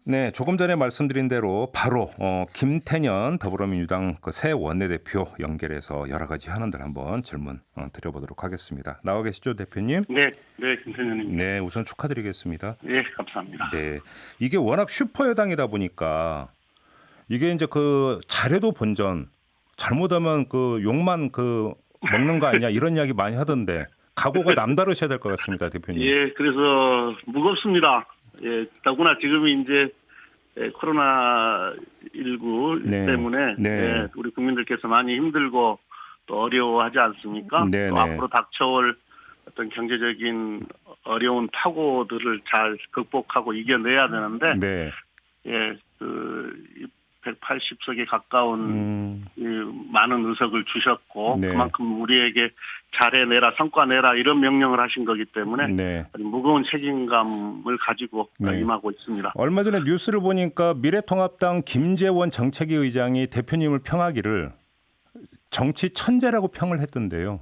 네, 조금 전에 말씀드린 대로 바로 김태년 더불어민주당 그 새 원내대표 연결해서 여러 가지 현안들 한번 질문 드려보도록 하겠습니다. 나와 계시죠, 대표님? 네, 네, 김태년입니다. 네, 우선 축하드리겠습니다. 네, 감사합니다. 네, 이게 워낙 슈퍼 여당이다 보니까 이게 이제 그 잘해도 본전, 잘못하면 그 욕만 그 먹는 거 아니냐 이런 이야기 많이 하던데 각오가 남다르셔야 될 것 같습니다, 대표님. 예, 그래서 무겁습니다. 예, 더구나 지금이 이제 코로나19 네. 때문에 네. 예, 우리 국민들께서 많이 힘들고 또 어려워하지 않습니까? 네, 또 네. 앞으로 닥쳐올 어떤 경제적인 어려운 파고들을 잘 극복하고 이겨내야 되는데, 네. 예, 그 180석에 가까운 이 많은 의석을 주셨고 네. 그만큼 우리에게 잘해내라, 성과 내라 이런 명령을 하신 거기 때문에 네. 아주 무거운 책임감을 가지고 네. 임하고 있습니다. 얼마 전에 뉴스를 보니까 미래통합당 김재원 정책위 의장이 대표님을 평하기를 정치 천재라고 평을 했던데요.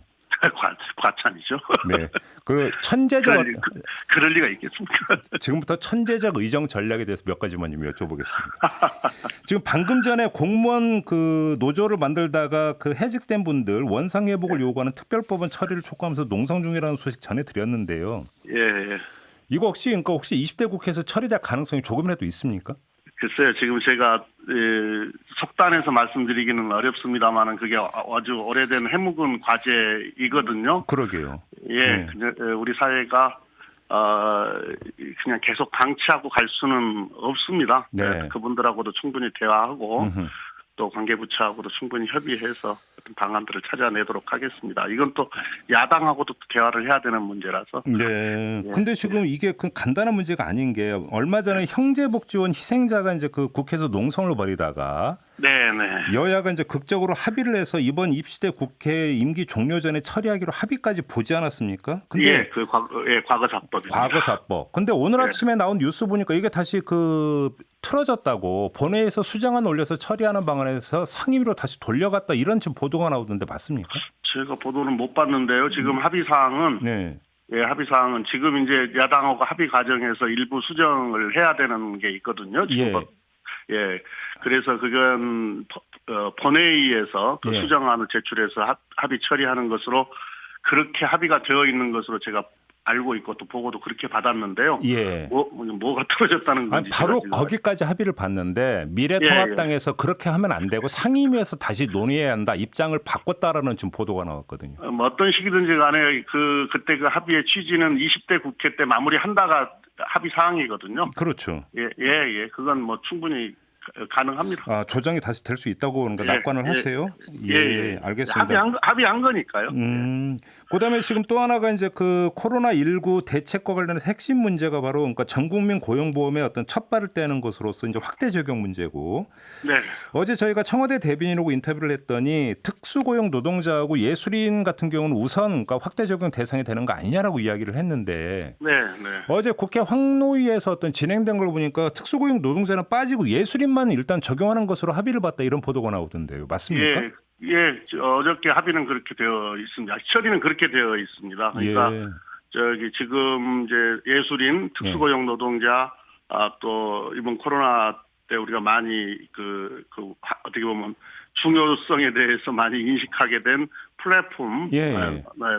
과찬이죠. 네, 그 천재적 그럴 리가 있겠습니까? 지금부터 천재적 의정 전략에 대해서 몇 가지만 좀 여쭤보겠습니다. 지금 방금 전에 공무원 그 노조를 만들다가 그 해직된 분들 원상 회복을 요구하는 특별법안 처리를 촉구하면서 농성 중이라는 소식 전해드렸는데요. 예. 이거 혹시 20대 국회에서 처리될 가능성이 조금이라도 있습니까? 글쎄요, 지금 제가 속단해서 말씀드리기는 어렵습니다만은 그게 아주 오래된 해묵은 과제이거든요. 그러게요. 예, 우리 사회가 그냥 계속 방치하고 갈 수는 없습니다. 네. 그분들하고도 충분히 대화하고 또 관계부처하고도 충분히 협의해서 어떤 방안들을 찾아내도록 하겠습니다. 이건 또 야당하고도 또 대화를 해야 되는 문제라서. 네. 근데 지금 이게 그 간단한 문제가 아닌 게 얼마 전에 형제복지원 희생자가 이제 그 국회에서 농성을 벌이다가 네네. 여야가 이제 극적으로 합의를 해서 이번 입시대 국회 임기 종료 전에 처리하기로 합의까지 보지 않았습니까? 근데 예, 그 과거사법입니다. 과거사법. 근데 오늘 네. 아침에 나온 뉴스 보니까 이게 다시 그 틀어졌다고 본회의에서 수정안 올려서 처리하는 방안에서 상임위로 다시 돌려갔다 이런 지금 보도가 나오던데 맞습니까? 제가 보도는 못 봤는데요. 지금 합의 사항은 네. 예, 합의 사항은 지금 이제 야당하고 합의 과정에서 일부 수정을 해야 되는 게 있거든요. 지금 예. 그래서 그건 본회의에서 그 예. 수정안을 제출해서 합의 처리하는 것으로 그렇게 합의가 되어 있는 것으로 제가 알고 있고 또 보고도 그렇게 받았는데요. 예. 뭐가 떨어졌다는 건지. 아니, 바로 거기까지 합의를 봤는데 미래통합당에서 그렇게 하면 안 되고 상임위에서 다시 논의해야 한다. 입장을 바꿨다라는 지금 보도가 나왔거든요. 뭐 어떤 식이든지 간에 그때 그 합의의 취지는 20대 국회 때 마무리한다가 합의 사항이거든요. 그렇죠. 예. 그건 뭐 충분히 가능합니다. 아, 조정이 다시 될 수 있다고 그러니까 낙관을 하세요? 예. 알겠습니다. 합의한 거니까요. 그다음에 지금 또 하나가 이제 그 코로나19 대책과 관련해서 핵심 문제가 바로 그러니까 전국민 고용보험의 어떤 첫 발을 떼는 것으로서 이제 확대 적용 문제고. 네. 어제 저희가 청와대 대변인하고 인터뷰를 했더니 특수고용 노동자하고 예술인 같은 경우는 우선 그러니까 확대 적용 대상이 되는 거 아니냐라고 이야기를 했는데. 네. 어제 국회 황노위에서 어떤 진행된 걸 보니까 특수고용 노동자는 빠지고 예술인만 일단 적용하는 것으로 합의를 봤다 이런 보도가 나오던데요. 맞습니까? 예. 어저께 합의는 그렇게 되어 있습니다. 처리는 그렇게 되어 있습니다. 그러니까 지금 이제 예술인, 특수고용 노동자, 또 이번 코로나 때 우리가 많이 어떻게 보면 중요성에 대해서 많이 인식하게 된 플랫폼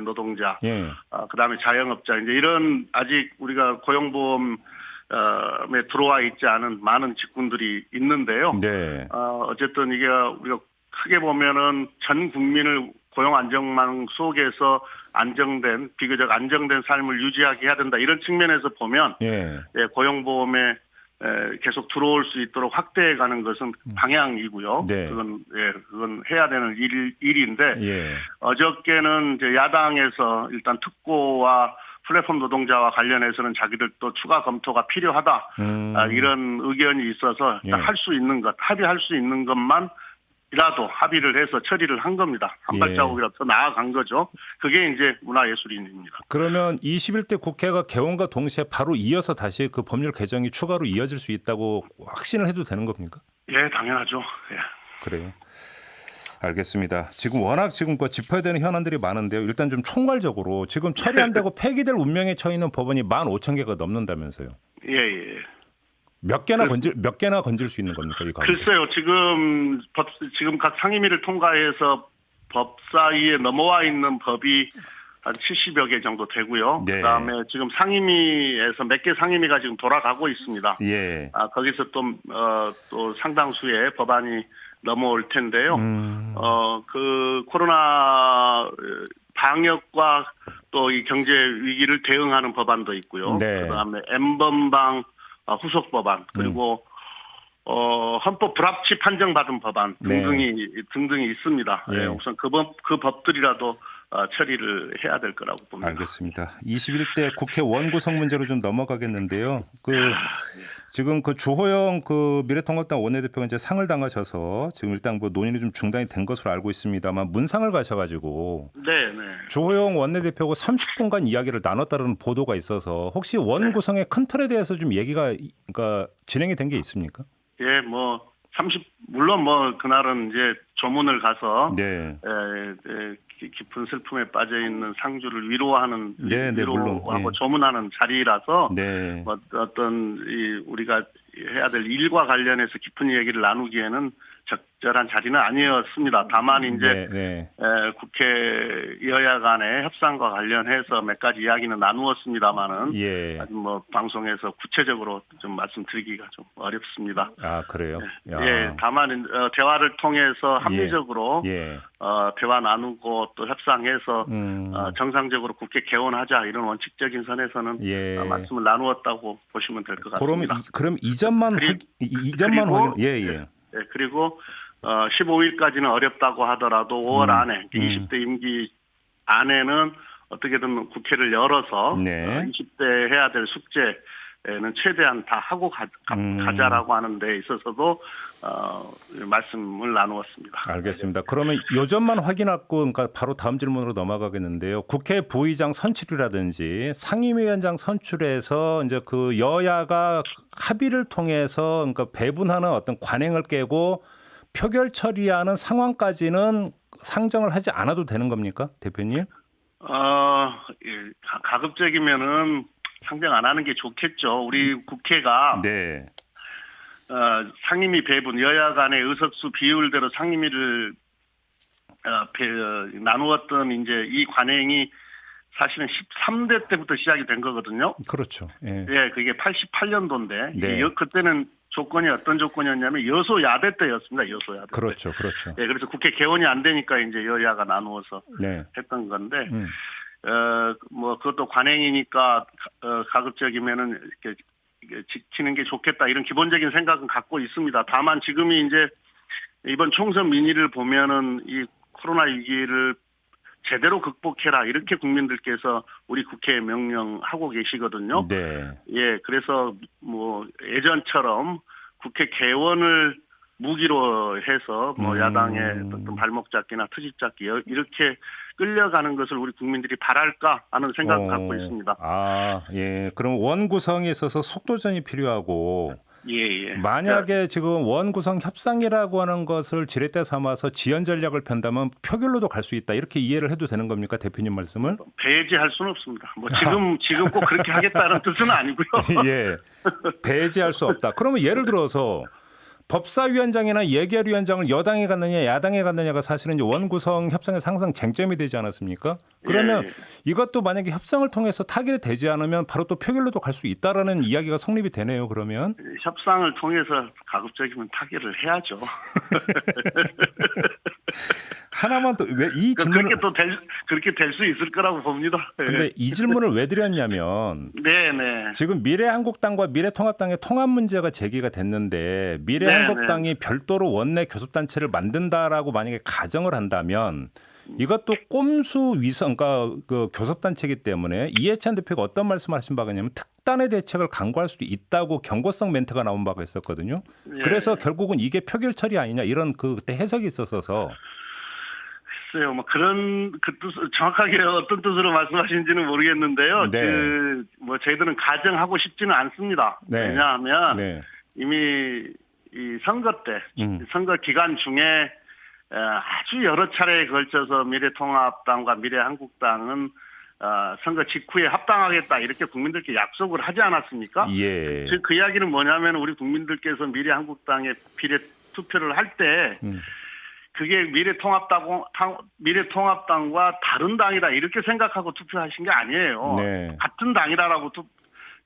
노동자, 그다음에 자영업자 이제 이런 아직 우리가 고용보험에 들어와 있지 않은 많은 직군들이 있는데요. 네. 어쨌든 이게 우리가 크게 보면은 전 국민을 고용 안정망 속에서 비교적 안정된 삶을 유지하게 해야 된다. 이런 측면에서 보면 고용보험에 계속 들어올 수 있도록 확대해가는 것은 방향이고요. 네. 그건 해야 되는 일인데 어저께는 이제 야당에서 일단 특고와 플랫폼 노동자와 관련해서는 자기들 또 추가 검토가 필요하다. 이런 의견이 있어서 할 수 있는 것, 합의할 수 있는 것만 이라도 합의를 해서 처리를 한 겁니다. 한 발자국이라도 더 나아간 거죠. 그게 이제 문화예술인입니다. 그러면 21대 국회가 개원과 동시에 바로 이어서 다시 그 법률 개정이 추가로 이어질 수 있다고 확신을 해도 되는 겁니까? 예, 당연하죠. 예. 그래요. 알겠습니다. 지금 워낙 지금 짚어야 되는 현안들이 많은데요. 일단 좀 총괄적으로 지금 처리 안 되고 폐기될 운명에 처해 있는 법원이 15,000개가 넘는다면서요. 예. 몇 개나 건질 수 있는 겁니까 이 가운데? 글쎄요, 지금 각 상임위를 통과해서 법사위에 넘어와 있는 법이 한 70여 개 정도 되고요. 네. 그다음에 지금 상임위에서 몇 개 상임위가 지금 돌아가고 있습니다. 예. 거기서 또 상당수의 법안이 넘어올 텐데요. 그 코로나 방역과 또 이 경제 위기를 대응하는 법안도 있고요. 네. 그다음에 N번방 후속 법안 그리고 헌법 불합치 판정받은 법안 등등이 있습니다. 예. 우선 그 법들이라도 처리를 해야 될 거라고 봅니다. 알겠습니다. 21대 국회 원구성 문제로 좀 넘어가겠는데요. 지금 그 주호영 미래통합당 원내대표가 이제 상을 당하셔서 지금 일단 논의는 좀 중단이 된 것으로 알고 있습니다만 문상을 가셔가지고 네. 주호영 원내대표하고 30분간 이야기를 나눴다는 보도가 있어서 혹시 원구성의 큰 틀에 대해서 좀 얘기가 그러니까 진행이 된 게 있습니까? 예, 물론 그날은 이제 조문을 가서 네. 깊은 슬픔에 빠져 있는 상주를 위로하는 위로하고 물론. 조문하는 자리라서 네. 우리가 해야 될 일과 관련해서 깊은 얘기를 나누기에는 적절한 자리는 아니었습니다. 다만 이제 국회 여야 간의 협상과 관련해서 몇 가지 이야기는 나누었습니다만은 아직 방송에서 구체적으로 좀 말씀드리기가 좀 어렵습니다. 아, 그래요? 다만 대화를 통해서 합리적으로 대화 나누고 또 협상해서 정상적으로 국회 개원하자 이런 원칙적인 선에서는 말씀을 나누었다고 보시면 될 것 같습니다. 그럼 이 점만 확인. 그리고 15일까지는 어렵다고 하더라도 5월 안에 20대 임기 안에는 어떻게든 국회를 열어서 20대 해야 될 숙제는 최대한 다 하고 가자라고 하는 데 있어서도 말씀을 나누었습니다. 알겠습니다. 그러면 요 점만 확인하고 그러니까 바로 다음 질문으로 넘어가겠는데요. 국회 부의장 선출이라든지 상임위원장 선출에서 이제 그 여야가 합의를 통해서 그러니까 배분하는 어떤 관행을 깨고 표결 처리하는 상황까지는 상정을 하지 않아도 되는 겁니까, 대표님? 가급적이면은 상정 안 하는 게 좋겠죠. 우리 국회가 상임위 배분, 여야 간의 의석수 비율대로 상임위를 나누었던 이제 이 관행이 사실은 13대 때부터 시작이 된 거거든요. 그렇죠. 그게 88년도인데 그때는 조건이 어떤 조건이었냐면 여소야대 때였습니다. 여소야대. 그렇죠. 그래서 국회 개원이 안 되니까 이제 여야가 나누어서 했던 건데, 그것도 관행이니까 가급적이면은 이렇게 지키는 게 좋겠다 이런 기본적인 생각은 갖고 있습니다. 다만 지금이 이제 이번 총선 민의를 보면은 이 코로나 위기를 제대로 극복해라 이렇게 국민들께서 우리 국회에 명령하고 계시거든요. 그래서 예전처럼 국회 개원을 무기로 해서 야당의 어떤 발목 잡기나 트집 잡기 이렇게 끌려가는 것을 우리 국민들이 바랄까 하는 생각을 갖고 있습니다. 그럼 원 구성에 있어서 속도전이 필요하고 만약에 지금 원 구성 협상이라고 하는 것을 지렛대 삼아서 지연 전략을 편다면 표결로도 갈 수 있다 이렇게 이해를 해도 되는 겁니까, 대표님 말씀을? 배제할 수는 없습니다. 지금 꼭 그렇게 하겠다는 뜻은 아니고요. 배제할 수 없다. 그러면 예를 들어서 법사위원장이나 예결위원장을 여당이 갖느냐 야당이 갖느냐가 사실은 이제 원구성 협상에서 항상 쟁점이 되지 않았습니까? 그러면 이것도 만약에 협상을 통해서 타결되지 않으면 바로 또 표결로도 갈 수 있다라는 이야기가 성립이 되네요. 그러면 협상을 통해서 가급적이면 타결을 해야죠. 하나만 더 왜 이 질문을 그렇게 될 수 있을 거라고 봅니다. 근데 이 질문을 왜 드렸냐면 지금 미래한국당과 미래통합당의 통합 문제가 제기가 됐는데 미래한국당이 별도로 원내 교섭단체를 만든다라고 만약에 가정을 한다면 이것도 꼼수 위성, 그러니까 그 교섭단체이기 때문에 이해찬 대표가 어떤 말씀을 하신 바가 있냐면 특단의 대책을 강구할 수도 있다고 경고성 멘트가 나온 바가 있었거든요. 그래서 결국은 이게 표결 처리 아니냐 이런 그때 해석이 있었어서. 글쎄요, 그 뜻, 정확하게 어떤 뜻으로 말씀하시는지는 모르겠는데요. 저희들은 가정하고 싶지는 않습니다. 왜냐하면 이미 이 선거 때, 선거 기간 중에 아주 여러 차례에 걸쳐서 미래통합당과 미래한국당은 선거 직후에 합당하겠다 이렇게 국민들께 약속을 하지 않았습니까? 예. 즉 그 이야기는 뭐냐면 우리 국민들께서 미래한국당에 비례 투표를 할 때 그게 미래통합당과 다른 당이다 이렇게 생각하고 투표하신 게 아니에요. 네. 같은 당이다라고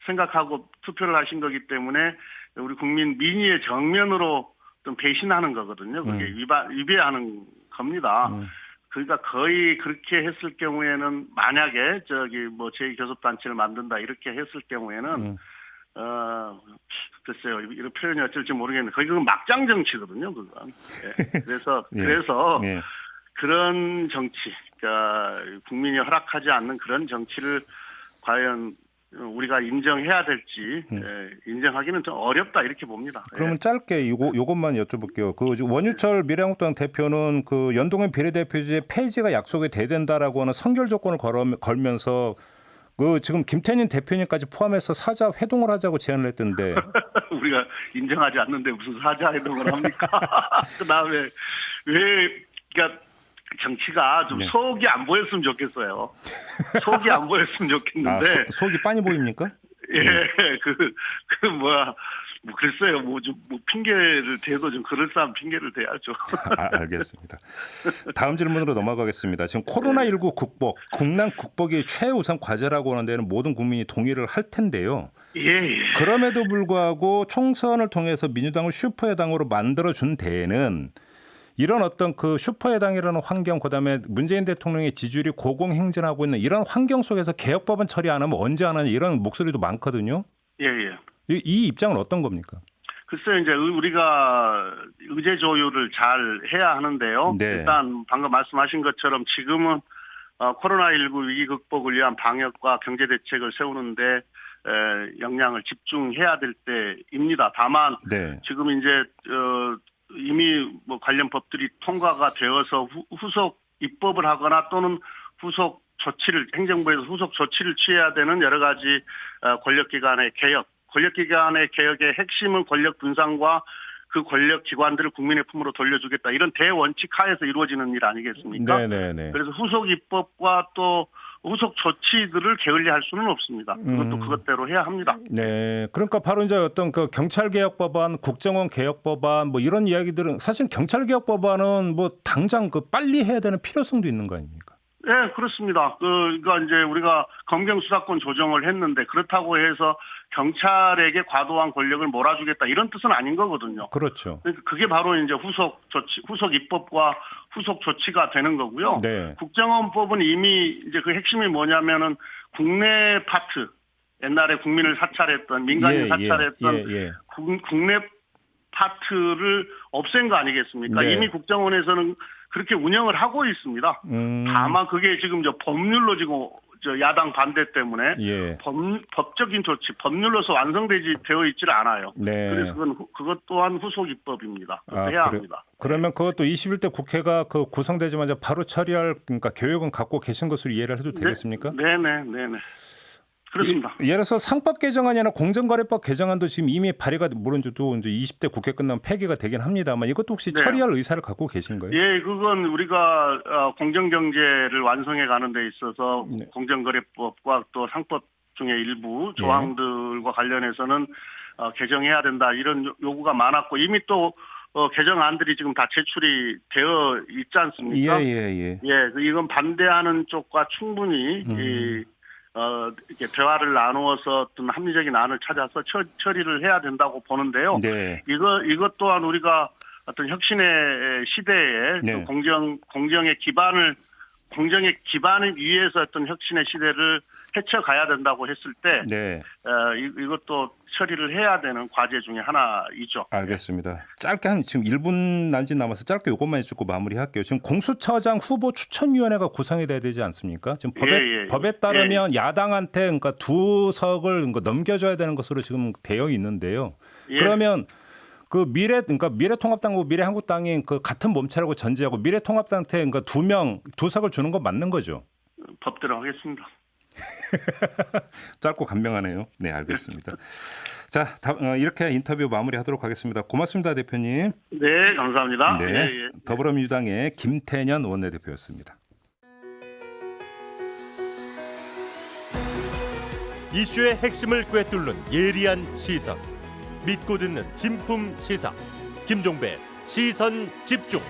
생각하고 투표를 하신 거기 때문에 우리 국민 민의의 정면으로 좀 배신하는 거거든요. 그게 위배하는 겁니다. 그러니까 거의 그렇게 했을 경우에는 만약에 제2교섭단체를 만든다 이렇게 했을 경우에는 글쎄요 이런 표현이 어쩔지 모르겠는데 거의 그건 막장 정치거든요. 그건. 예. 그래서 예. 그런 정치, 그러니까 국민이 허락하지 않는 그런 정치를 과연 우리가 인정해야 될지 인정하기는 좀 어렵다 이렇게 봅니다. 그러면 짧게 요것만 여쭤볼게요. 그 원유철 미래한국당 대표는 그 연동형 비례대표제 폐지가 약속이 돼야 된다라고 하는 선결 조건을 걸면서 그 지금 김태년 대표님까지 포함해서 사자 회동을 하자고 제안을 했던데 우리가 인정하지 않는데 무슨 사자 회동을 합니까? 그다음에 왜 그러니까 정치가 좀 속이 안 보였으면 좋겠어요. 속이 안 보였으면 좋겠는데 속이 빤히 보입니까? 예, 글쎄요, 핑계를 대도 좀 그럴싸한 핑계를 대야죠. 알겠습니다. 다음 질문으로 넘어가겠습니다. 지금 코로나19 국복, 국난 국복이 최우선 과제라고 하는 데는 모든 국민이 동의를 할 텐데요. 예. 그럼에도 불구하고 총선을 통해서 민주당을 슈퍼여당으로 만들어준 데에는 이런 어떤 그 슈퍼여당이라는 환경, 그다음에 문재인 대통령의 지지율이 고공행진하고 있는 이런 환경 속에서 개혁법안 처리 안 하면 언제 하느냐 이런 목소리도 많거든요. 예. 이 입장은 어떤 겁니까? 글쎄요, 이제 우리가 의제 조율을 잘 해야 하는데요. 네. 일단 방금 말씀하신 것처럼 지금은 코로나19 위기 극복을 위한 방역과 경제 대책을 세우는데 역량을 집중해야 될 때입니다. 다만 네. 지금 이제 이미 관련 법들이 통과가 되어서 후속 입법을 하거나 또는 후속 조치를 행정부에서 후속 조치를 취해야 되는 여러 가지 권력기관의 개혁. 권력기관의 개혁의 핵심은 권력 분산과 그 권력기관들을 국민의 품으로 돌려주겠다. 이런 대원칙 하에서 이루어지는 일 아니겠습니까? 네네네. 그래서 후속 입법과 또 후속 조치들을 게을리할 수는 없습니다. 그것도 그것대로 해야 합니다. 네, 그러니까 바로 이제 어떤 그 경찰 개혁 법안, 국정원 개혁 법안 뭐 이런 이야기들은 사실 경찰 개혁 법안은 뭐 당장 그 빨리 해야 되는 필요성도 있는 거 아닙니까? 네, 그렇습니다. 그러니까 이제 우리가 검경 수사권 조정을 했는데 그렇다고 해서 경찰에게 과도한 권력을 몰아주겠다 이런 뜻은 아닌 거거든요. 그렇죠. 그러니까 그게 바로 이제 후속 조치, 후속 입법과 후속 조치가 되는 거고요. 네. 국정원법은 이미 이제 그 핵심이 뭐냐면은 국내 파트, 옛날에 국민을 사찰했던 민간인 사찰했던 국내 파트를 없앤 거 아니겠습니까? 네. 이미 국정원에서는 그렇게 운영을 하고 있습니다. 다만 그게 지금 법률로 지금 야당 반대 때문에 법적인 조치, 법률로서 되어 있지를 않아요. 네. 그래서 그것 또한 후속 입법입니다. 해야 합니다. 그러면 그것도 21대 국회가 그 구성되자마자 바로 처리할 그러니까 계획은 갖고 계신 것으로 이해를 해도 되겠습니까? 네네. 그렇습니다. 예를 들어서 상법 개정안이나 공정거래법 개정안도 지금 이미 발의가 물론 또 이제 20대 국회 끝나면 폐기가 되긴 합니다만 이것도 혹시 처리할 의사를 갖고 계신 거예요? 예, 그건 우리가 공정경제를 완성해 가는 데 있어서 공정거래법과 또 상법 중에 일부 조항들과 관련해서는 개정해야 된다 이런 요구가 많았고 이미 또 개정안들이 지금 다 제출이 되어 있지 않습니까? 예, 이건 반대하는 쪽과 충분히 이렇게 대화를 나누어서 어떤 합리적인 안을 찾아서 처리를 해야 된다고 보는데요. 네. 이것 또한 우리가 어떤 혁신의 시대에 공정의 기반을 위해서 어떤 혁신의 시대를 헤쳐가야 된다고 했을 때 이것도 처리를 해야 되는 과제 중에 하나이죠. 알겠습니다. 짧게 지금 1분 남짓 남아서 짧게 이것만 해주고 마무리할게요. 지금 공수처장 후보 추천위원회가 구성이 돼야 되지 않습니까? 지금 법에 따르면 야당한테 그러니까 2석을 넘겨줘야 되는 것으로 지금 되어 있는데요. 그러면 그 미래통합당과 미래한국당이 그 같은 몸체라고 전제하고 미래통합당한테 그러니까 2석을 주는 건 맞는 거죠? 법대로 하겠습니다. 짧고 간명하네요. 네, 알겠습니다. 자, 이렇게 인터뷰 마무리하도록 하겠습니다. 고맙습니다, 대표님. 네, 감사합니다. 네, 더불어민주당의 김태년 원내대표였습니다. 이슈의 핵심을 꿰뚫는 예리한 시선, 믿고 듣는 진품 시사 김종배 시선 집중.